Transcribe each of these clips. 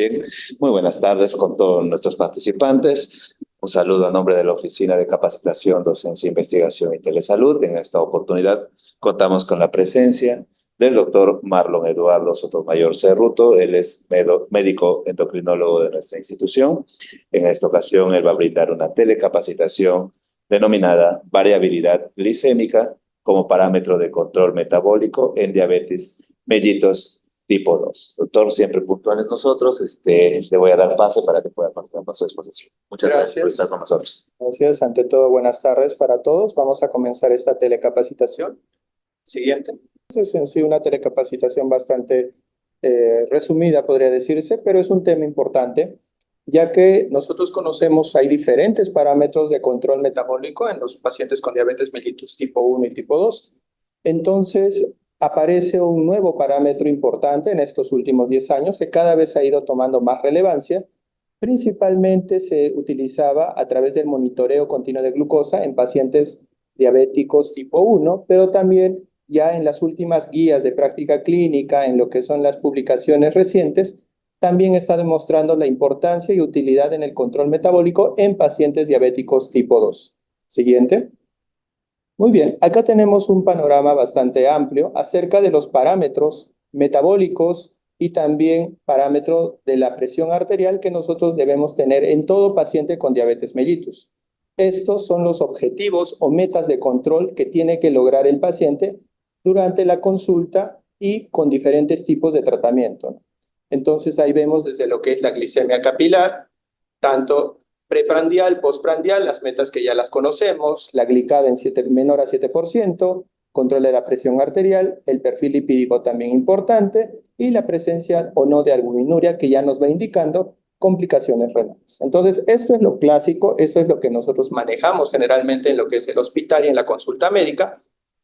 Bien, muy buenas tardes con todos nuestros participantes. Un saludo a nombre de la Oficina de Capacitación, Docencia, Investigación y Telesalud. En esta oportunidad contamos con la presencia del doctor Marlon Eduardo Sotomayor Cerruto. Él es médico endocrinólogo de nuestra institución. En esta ocasión, él va a brindar una telecapacitación denominada variabilidad glicémica como parámetro de control metabólico en diabetes mellitus tipo 2. Doctor, siempre puntuales nosotros, le voy a dar pase para que pueda participar con su exposición. Muchas gracias por estar con nosotros. Gracias. Ante todo, buenas tardes para todos. Vamos a comenzar esta telecapacitación. Siguiente. Es en sí una telecapacitación bastante resumida, podría decirse, pero es un tema importante, ya que nosotros conocemos hay diferentes parámetros de control metabólico en los pacientes con diabetes mellitus tipo 1 y tipo 2. Entonces, aparece un nuevo parámetro importante en estos últimos 10 años que cada vez ha ido tomando más relevancia. Principalmente se utilizaba a través del monitoreo continuo de glucosa en pacientes diabéticos tipo 1, pero también ya en las últimas guías de práctica clínica, en lo que son las publicaciones recientes, también está demostrando la importancia y utilidad en el control metabólico en pacientes diabéticos tipo 2. Siguiente. Muy bien, acá tenemos un panorama bastante amplio acerca de los parámetros metabólicos y también parámetros de la presión arterial que nosotros debemos tener en todo paciente con diabetes mellitus. Estos son los objetivos o metas de control que tiene que lograr el paciente durante la consulta y con diferentes tipos de tratamiento. Entonces ahí vemos desde lo que es la glicemia capilar, tanto preprandial, postprandial, las metas que ya las conocemos, la glicada en menor a 7%, control de la presión arterial, el perfil lipídico también importante, y la presencia o no de albuminuria que ya nos va indicando complicaciones renales. Entonces, esto es lo clásico, esto es lo que nosotros manejamos generalmente en lo que es el hospital y en la consulta médica,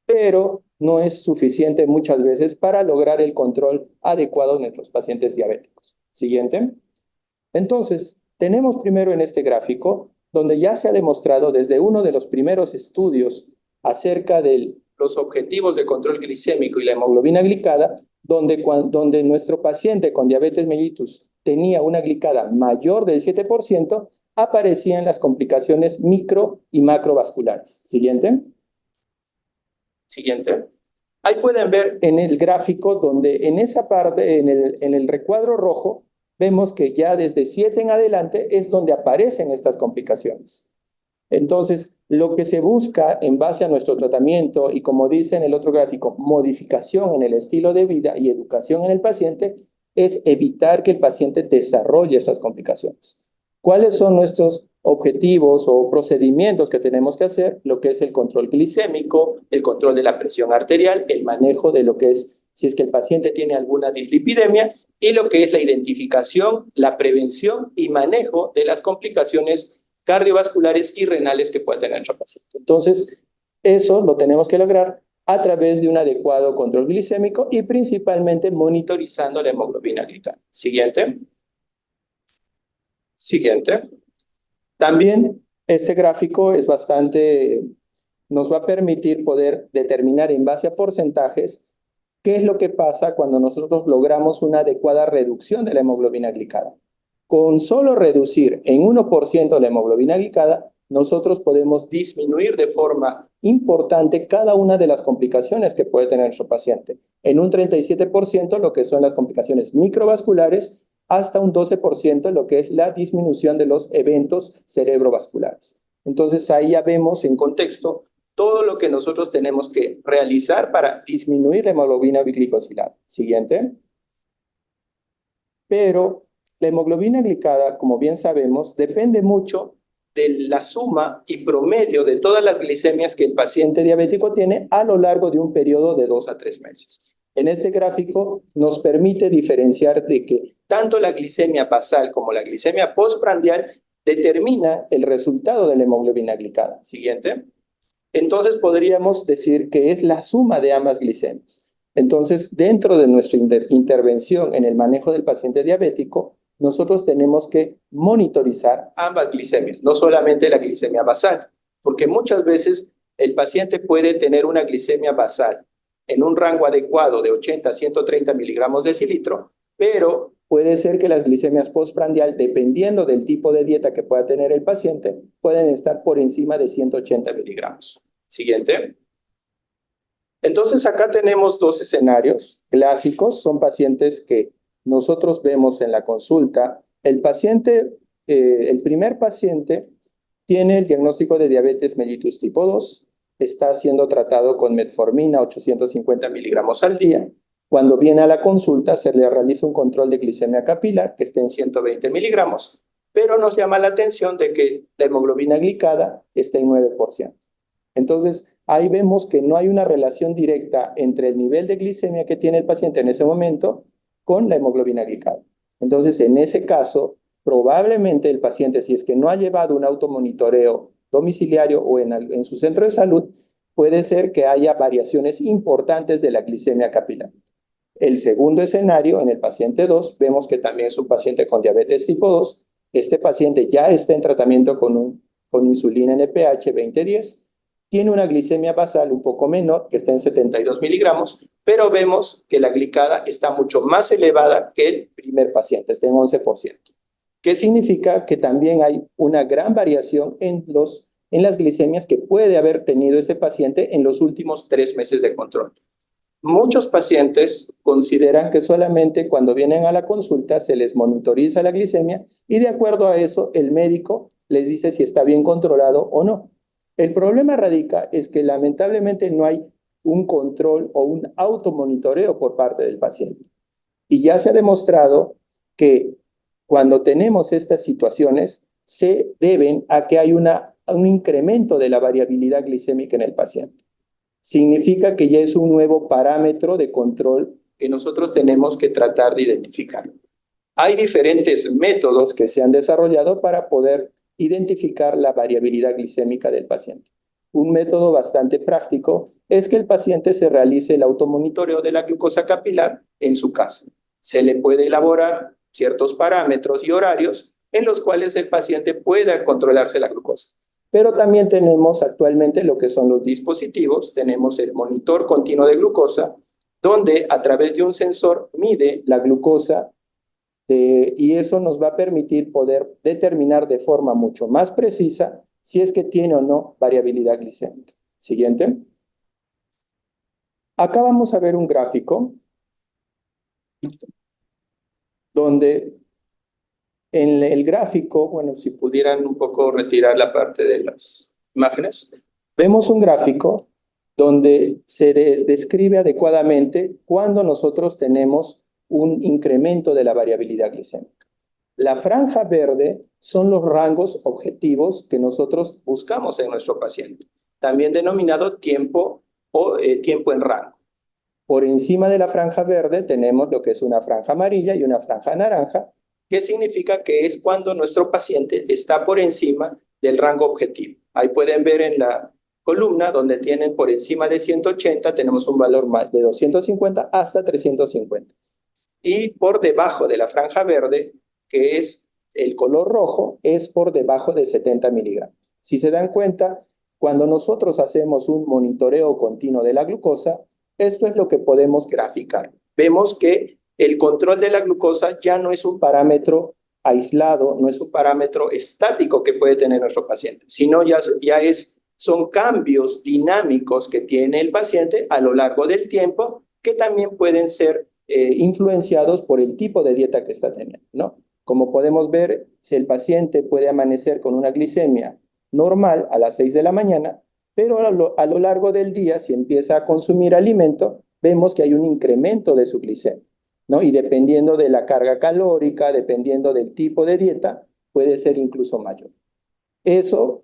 pero no es suficiente muchas veces para lograr el control adecuado en nuestros pacientes diabéticos. Siguiente. Entonces, tenemos primero en este gráfico, donde ya se ha demostrado desde uno de los primeros estudios acerca de los objetivos de control glicémico y la hemoglobina glicada, donde nuestro paciente con diabetes mellitus tenía una glicada mayor del 7%, aparecían las complicaciones micro y macrovasculares. Siguiente. Siguiente. Ahí pueden ver en el gráfico donde en esa parte, en el recuadro rojo, vemos que ya desde 7 en adelante es donde aparecen estas complicaciones. Entonces, lo que se busca en base a nuestro tratamiento y como dice en el otro gráfico, modificación en el estilo de vida y educación en el paciente, es evitar que el paciente desarrolle estas complicaciones. ¿Cuáles son nuestros objetivos o procedimientos que tenemos que hacer? Lo que es el control glicémico, el control de la presión arterial, el manejo de lo que es si es que el paciente tiene alguna dislipidemia y lo que es la identificación, la prevención y manejo de las complicaciones cardiovasculares y renales que pueda tener nuestro paciente. Entonces, eso lo tenemos que lograr a través de un adecuado control glicémico y principalmente monitorizando la hemoglobina glicada. Siguiente. Siguiente. También este gráfico es nos va a permitir poder determinar en base a porcentajes qué es lo que pasa cuando nosotros logramos una adecuada reducción de la hemoglobina glicada. Con solo reducir en 1% la hemoglobina glicada, nosotros podemos disminuir de forma importante cada una de las complicaciones que puede tener nuestro paciente. En un 37% lo que son las complicaciones microvasculares, hasta un 12% lo que es la disminución de los eventos cerebrovasculares. Entonces ahí ya vemos en contexto todo lo que nosotros tenemos que realizar para disminuir la hemoglobina glicosilada. Siguiente. Pero la hemoglobina glicada, como bien sabemos, depende mucho de la suma y promedio de todas las glicemias que el paciente diabético tiene a lo largo de un periodo de 2 a 3 meses. En este gráfico nos permite diferenciar de que tanto la glicemia basal como la glicemia postprandial determina el resultado de la hemoglobina glicada. Siguiente. Entonces podríamos decir que es la suma de ambas glicemias. Entonces, dentro de nuestra intervención en el manejo del paciente diabético, nosotros tenemos que monitorizar ambas glicemias, no solamente la glicemia basal, porque muchas veces el paciente puede tener una glicemia basal en un rango adecuado de 80 a 130 miligramos decilitro, pero puede ser que las glicemias postprandial, dependiendo del tipo de dieta que pueda tener el paciente, pueden estar por encima de 180 miligramos. Siguiente. Entonces, acá tenemos dos escenarios clásicos. Son pacientes que nosotros vemos en la consulta. El primer paciente tiene el diagnóstico de diabetes mellitus tipo 2, está siendo tratado con metformina 850 miligramos al día. Cuando viene a la consulta se le realiza un control de glicemia capilar que está en 120 miligramos, pero nos llama la atención de que la hemoglobina glicada está en 9%. Entonces, ahí vemos que no hay una relación directa entre el nivel de glicemia que tiene el paciente en ese momento con la hemoglobina glicada. Entonces, en ese caso, probablemente el paciente, si es que no ha llevado un automonitoreo domiciliario o en su centro de salud, puede ser que haya variaciones importantes de la glicemia capilar. El segundo escenario, en el paciente 2, vemos que también es un paciente con diabetes tipo 2. Este paciente ya está en tratamiento con insulina NPH 2010. Tiene una glicemia basal un poco menor, que está en 72 miligramos, pero vemos que la glicada está mucho más elevada que el primer paciente, está en 11%. ¿Qué significa? Que también hay una gran variación en las glicemias que puede haber tenido este paciente en los últimos 3 meses de control. Muchos pacientes consideran que solamente cuando vienen a la consulta se les monitoriza la glicemia y de acuerdo a eso el médico les dice si está bien controlado o no. El problema radica es que lamentablemente no hay un control o un automonitoreo por parte del paciente. Y ya se ha demostrado que cuando tenemos estas situaciones se deben a que hay un incremento de la variabilidad glicémica en el paciente. Significa que ya es un nuevo parámetro de control que nosotros tenemos que tratar de identificar. Hay diferentes métodos que se han desarrollado para poder identificar la variabilidad glicémica del paciente. Un método bastante práctico es que el paciente se realice el automonitoreo de la glucosa capilar en su casa. Se le puede elaborar ciertos parámetros y horarios en los cuales el paciente pueda controlarse la glucosa. Pero también tenemos actualmente lo que son los dispositivos. Tenemos el monitor continuo de glucosa, donde a través de un sensor mide la glucosa y eso nos va a permitir poder determinar de forma mucho más precisa si es que tiene o no variabilidad glicémica. Siguiente. Acá vamos a ver un gráfico donde en el gráfico, bueno, si pudieran un poco retirar la parte de las imágenes, vemos un gráfico donde se describe adecuadamente cuando nosotros tenemos un incremento de la variabilidad glicémica. La franja verde son los rangos objetivos que nosotros buscamos en nuestro paciente, también denominado tiempo tiempo en rango. Por encima de la franja verde tenemos lo que es una franja amarilla y una franja naranja, que significa que es cuando nuestro paciente está por encima del rango objetivo. Ahí pueden ver en la columna donde tienen por encima de 180, tenemos un valor de 250 hasta 350. Y por debajo de la franja verde, que es el color rojo, es por debajo de 70 miligramos. Si se dan cuenta, cuando nosotros hacemos un monitoreo continuo de la glucosa, esto es lo que podemos graficar. Vemos que el control de la glucosa ya no es un parámetro aislado, no es un parámetro estático que puede tener nuestro paciente, sino son cambios dinámicos que tiene el paciente a lo largo del tiempo que también pueden ser influenciados por el tipo de dieta que está teniendo, ¿no? Como podemos ver, si el paciente puede amanecer con una glicemia normal a las 6 de la mañana, pero a lo largo del día, si empieza a consumir alimento, vemos que hay un incremento de su glicemia, ¿no? Y dependiendo de la carga calórica, dependiendo del tipo de dieta, puede ser incluso mayor. Eso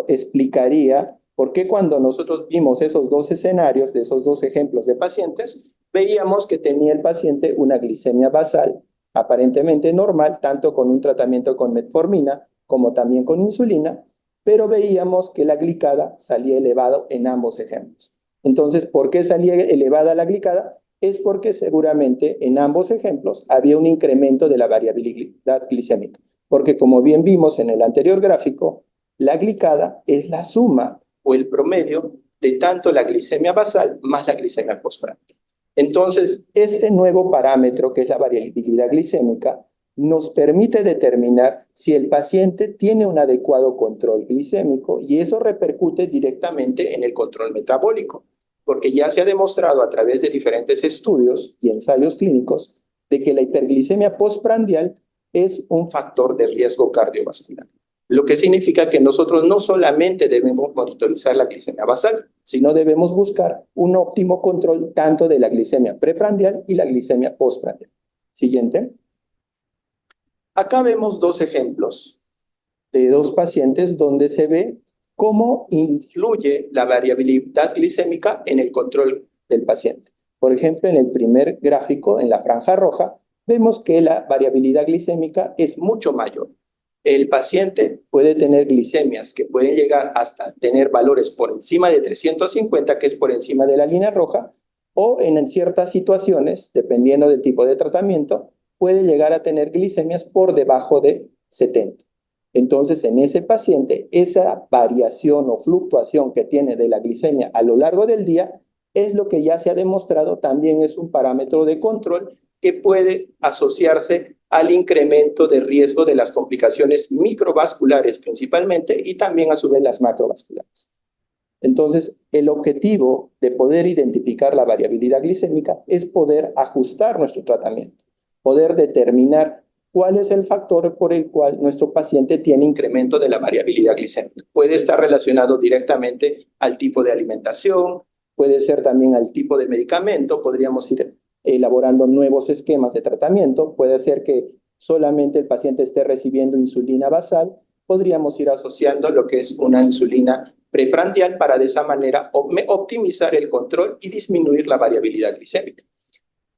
explicaría por qué cuando nosotros vimos esos dos escenarios, de esos dos ejemplos de pacientes, veíamos que tenía el paciente una glicemia basal aparentemente normal, tanto con un tratamiento con metformina como también con insulina, pero veíamos que la glicada salía elevada en ambos ejemplos. Entonces, ¿por qué salía elevada la glicada? Es porque seguramente en ambos ejemplos había un incremento de la variabilidad glicémica, porque como bien vimos en el anterior gráfico, la glicada es la suma o el promedio de tanto la glicemia basal más la glicemia postprandial. Entonces, este nuevo parámetro, que es la variabilidad glicémica, nos permite determinar si el paciente tiene un adecuado control glicémico y eso repercute directamente en el control metabólico, porque ya se ha demostrado a través de diferentes estudios y ensayos clínicos de que la hiperglicemia postprandial es un factor de riesgo cardiovascular. Lo que significa que nosotros no solamente debemos monitorizar la glicemia basal, sino debemos buscar un óptimo control tanto de la glicemia preprandial y la glicemia postprandial. Siguiente. Acá vemos dos ejemplos de dos pacientes donde se ve cómo influye la variabilidad glicémica en el control del paciente. Por ejemplo, en el primer gráfico, en la franja roja, vemos que la variabilidad glicémica es mucho mayor. El paciente puede tener glicemias que pueden llegar hasta tener valores por encima de 350, que es por encima de la línea roja, o en ciertas situaciones, dependiendo del tipo de tratamiento, puede llegar a tener glicemias por debajo de 70. Entonces, en ese paciente, esa variación o fluctuación que tiene de la glicemia a lo largo del día es lo que ya se ha demostrado, también es un parámetro de control que puede asociarse al incremento de riesgo de las complicaciones microvasculares principalmente y también a su vez las macrovasculares. Entonces, el objetivo de poder identificar la variabilidad glicémica es poder ajustar nuestro tratamiento, poder determinar cuál es el factor por el cual nuestro paciente tiene incremento de la variabilidad glicémica. Puede estar relacionado directamente al tipo de alimentación, puede ser también al tipo de medicamento, podríamos ir elaborando nuevos esquemas de tratamiento, puede ser que solamente el paciente esté recibiendo insulina basal, podríamos ir asociando lo que es una insulina preprandial para de esa manera optimizar el control y disminuir la variabilidad glicémica.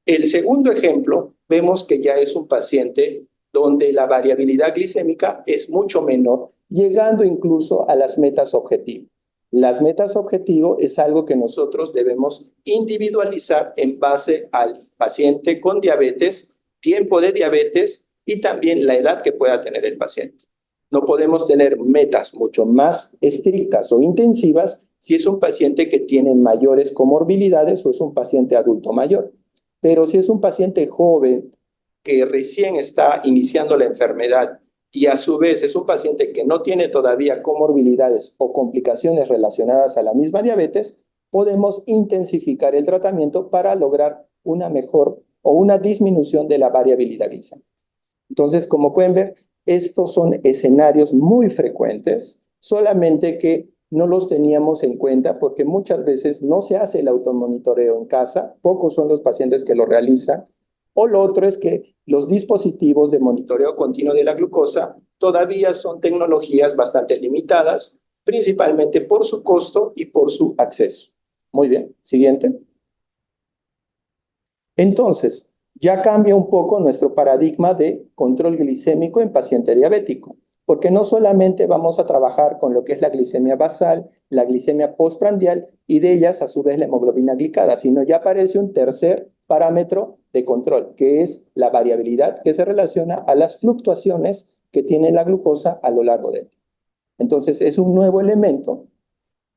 El segundo ejemplo, vemos que ya es un paciente donde la variabilidad glicémica es mucho menor, llegando incluso a las metas objetivo. Las metas objetivo es algo que nosotros debemos individualizar en base al paciente con diabetes, tiempo de diabetes y también la edad que pueda tener el paciente. No podemos tener metas mucho más estrictas o intensivas si es un paciente que tiene mayores comorbilidades o es un paciente adulto mayor. Pero si es un paciente joven que recién está iniciando la enfermedad y a su vez es un paciente que no tiene todavía comorbilidades o complicaciones relacionadas a la misma diabetes, podemos intensificar el tratamiento para lograr una mejor o una disminución de la variabilidad glicémica. Entonces, como pueden ver, estos son escenarios muy frecuentes, solamente que no los teníamos en cuenta porque muchas veces no se hace el automonitoreo en casa, pocos son los pacientes que lo realizan, o lo otro es que los dispositivos de monitoreo continuo de la glucosa todavía son tecnologías bastante limitadas, principalmente por su costo y por su acceso. Muy bien, siguiente. Entonces, ya cambia un poco nuestro paradigma de control glicémico en paciente diabético, porque no solamente vamos a trabajar con lo que es la glicemia basal, la glicemia postprandial y de ellas a su vez la hemoglobina glicada, sino ya aparece un tercer parámetro de control, que es la variabilidad que se relaciona a las fluctuaciones que tiene la glucosa a lo largo del día. Entonces, es un nuevo elemento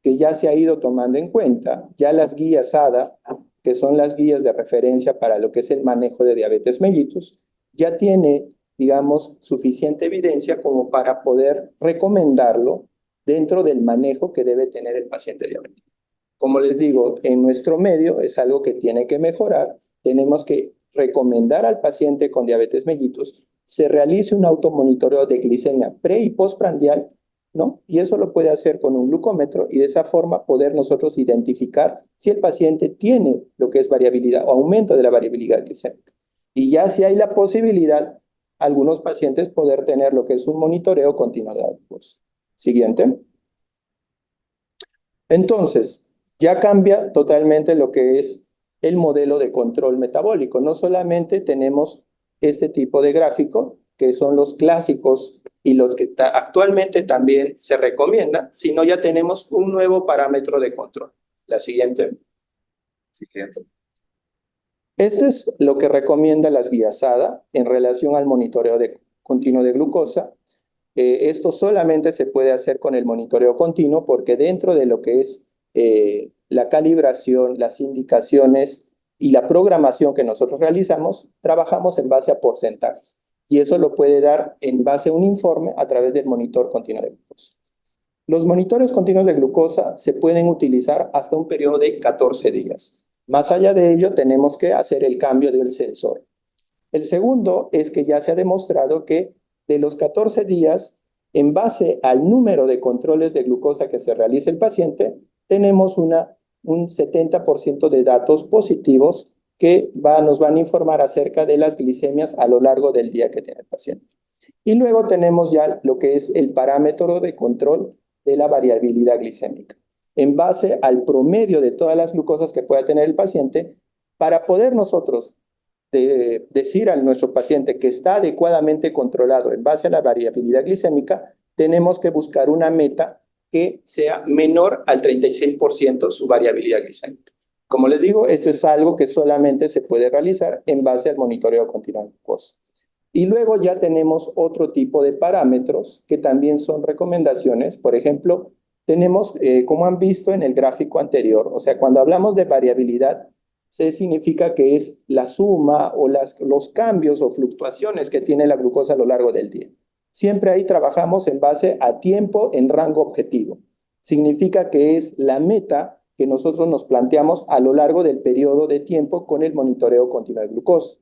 que ya se ha ido tomando en cuenta, ya las guías ADA, que son las guías de referencia para lo que es el manejo de diabetes mellitus, ya tiene, digamos, suficiente evidencia como para poder recomendarlo dentro del manejo que debe tener el paciente diabético. Como les digo, en nuestro medio es algo que tiene que mejorar, tenemos que recomendar al paciente con diabetes mellitus se realice un automonitoreo de glicemia pre y postprandial, ¿no? Y eso lo puede hacer con un glucómetro y de esa forma poder nosotros identificar si el paciente tiene lo que es variabilidad o aumento de la variabilidad glicémica. Y ya si hay la posibilidad, algunos pacientes poder tener lo que es un monitoreo continuo de glucosa. Siguiente. Entonces, ya cambia totalmente lo que es el modelo de control metabólico. No solamente tenemos este tipo de gráfico, que son los clásicos y los que actualmente también se recomiendan, sino ya tenemos un nuevo parámetro de control. La siguiente. Siguiente. Esto es lo que recomienda las guías ADA en relación al monitoreo continuo de glucosa. Esto solamente se puede hacer con el monitoreo continuo porque dentro de lo que es la calibración, las indicaciones y la programación que nosotros realizamos, trabajamos en base a porcentajes. Y eso lo puede dar en base a un informe a través del monitor continuo de glucosa. Los monitores continuos de glucosa se pueden utilizar hasta un periodo de 14 días. Más allá de ello, tenemos que hacer el cambio del sensor. El segundo es que ya se ha demostrado que de los 14 días, en base al número de controles de glucosa que se realiza el paciente, tenemos un 70% de datos positivos que nos van a informar acerca de las glicemias a lo largo del día que tiene el paciente. Y luego tenemos ya lo que es el parámetro de control de la variabilidad glicémica, en base al promedio de todas las glucosas que pueda tener el paciente, para poder nosotros decir a nuestro paciente que está adecuadamente controlado en base a la variabilidad glicémica, tenemos que buscar una meta que sea menor al 36% su variabilidad glicémica. Como les digo, esto es algo que solamente se puede realizar en base al monitoreo continuo de glucosa. Y luego ya tenemos otro tipo de parámetros que también son recomendaciones. Por ejemplo, tenemos, como han visto en el gráfico anterior, o sea, cuando hablamos de variabilidad, se significa que es la suma o los cambios o fluctuaciones que tiene la glucosa a lo largo del día. Siempre ahí trabajamos en base a tiempo en rango objetivo. Significa que es la meta que nosotros nos planteamos a lo largo del periodo de tiempo con el monitoreo continuo de glucosa.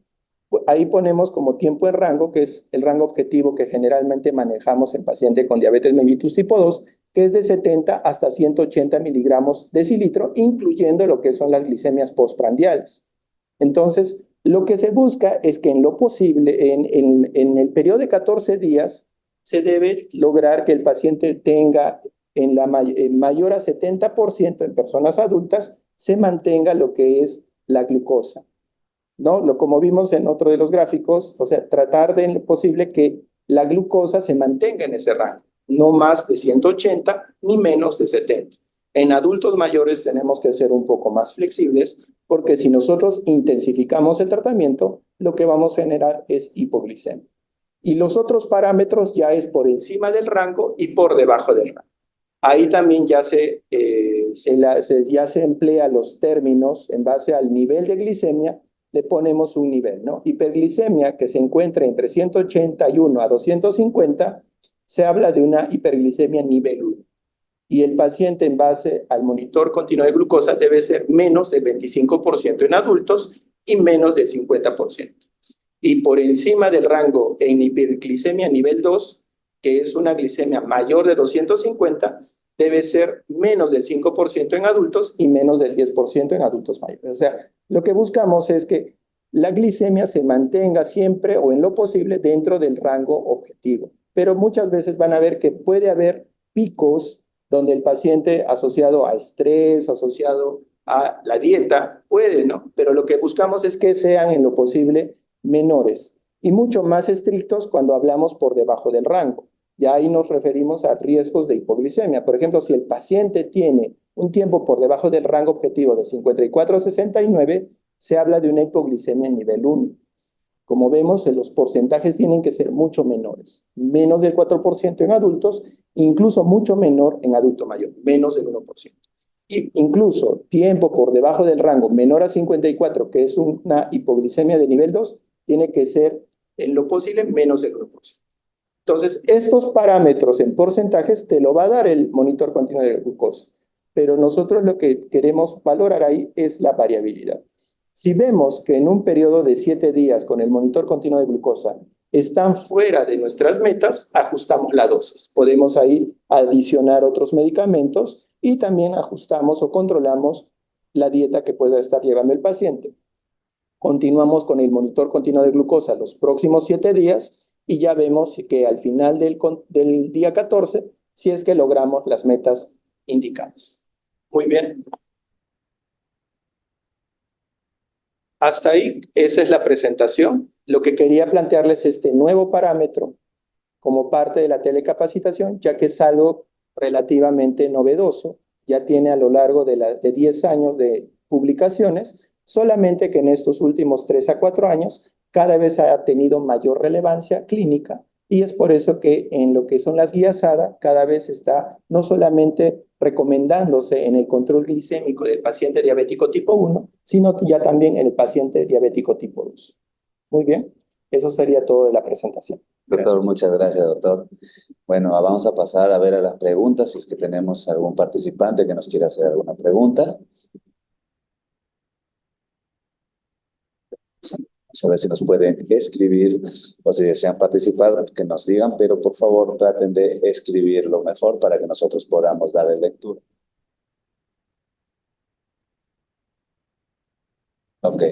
Ahí ponemos como tiempo en rango, que es el rango objetivo que generalmente manejamos en paciente con diabetes mellitus tipo 2, que es de 70 hasta 180 miligramos decilitro, incluyendo lo que son las glicemias postprandiales. Entonces, lo que se busca es que en lo posible, en el periodo de 14 días, se debe lograr que el paciente tenga mayor a 70% en personas adultas, se mantenga lo que es la glucosa. ¿No? Como vimos en otro de los gráficos, o sea, tratar de lo posible que la glucosa se mantenga en ese rango, no más de 180 ni menos de 70. En adultos mayores tenemos que ser un poco más flexibles porque si nosotros intensificamos el tratamiento, lo que vamos a generar es hipoglicemia. Y los otros parámetros ya es por encima del rango y por debajo del rango. Ahí también ya se emplea los términos en base al nivel de glicemia, le ponemos un nivel, ¿no? Hiperglicemia que se encuentra entre 181 a 250, se habla de una hiperglicemia nivel 1. Y el paciente en base al monitor continuo de glucosa debe ser menos del 25% en adultos y menos del 50%. Y por encima del rango en hiperglicemia nivel 2, que es una glicemia mayor de 250, debe ser menos del 5% en adultos y menos del 10% en adultos mayores. O sea, lo que buscamos es que la glicemia se mantenga siempre o en lo posible dentro del rango objetivo. Pero muchas veces van a ver que puede haber picos donde el paciente asociado a estrés, asociado a la dieta, puede, ¿no? Pero lo que buscamos es que sean en lo posible menores y mucho más estrictos cuando hablamos por debajo del rango. Ya ahí nos referimos a riesgos de hipoglicemia. Por ejemplo, si el paciente tiene un tiempo por debajo del rango objetivo de 54 a 69, se habla de una hipoglicemia nivel 1. Como vemos, los porcentajes tienen que ser mucho menores. Menos del 4% en adultos, incluso mucho menor en adulto mayor, menos del 1%. Y incluso tiempo por debajo del rango menor a 54, que es una hipoglicemia de nivel 2, tiene que ser en lo posible menos del 1%. Entonces, estos parámetros en porcentajes te lo va a dar el monitor continuo de glucosa, pero nosotros lo que queremos valorar ahí es la variabilidad. Si vemos que en un periodo de 7 días con el monitor continuo de glucosa están fuera de nuestras metas, ajustamos la dosis. Podemos ahí adicionar otros medicamentos y también ajustamos o controlamos la dieta que pueda estar llevando el paciente. Continuamos con el monitor continuo de glucosa los próximos 7 días y ya vemos que al final del día 14, si es que logramos las metas indicadas. Muy bien. Hasta ahí, esa es la presentación. Lo que quería plantearles es este nuevo parámetro como parte de la telecapacitación, ya que es algo relativamente novedoso. Ya tiene a lo largo de 10 años de publicaciones, solamente que en estos últimos 3 a 4 años cada vez ha tenido mayor relevancia clínica y es por eso que en lo que son las guías ADA cada vez está no solamente recomendándose en el control glicémico del paciente diabético tipo 1, sino ya también en el paciente diabético tipo 2. Muy bien, eso sería todo de la presentación. Doctor, muchas gracias, doctor. Bueno, vamos a pasar a ver a las preguntas, si es que tenemos algún participante que nos quiera hacer alguna pregunta. Vamos a ver si nos pueden escribir o si desean participar, que nos digan, pero por favor traten de escribirlo mejor para que nosotros podamos darle lectura. Ok.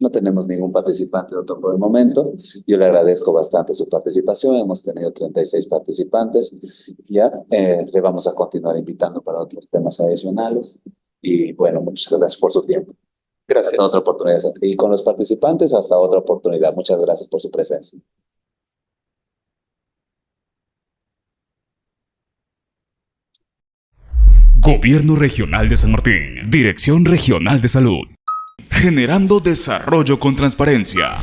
No tenemos ningún participante, doctor, por el momento. Yo le agradezco bastante su participación. Hemos tenido 36 participantes. Ya le vamos a continuar invitando para otros temas adicionales. Y bueno, muchas gracias por su tiempo. Gracias. Hasta otra oportunidad. Y con los participantes, hasta otra oportunidad. Muchas gracias por su presencia. Gobierno Regional de San Martín. Dirección Regional de Salud. Generando desarrollo con transparencia.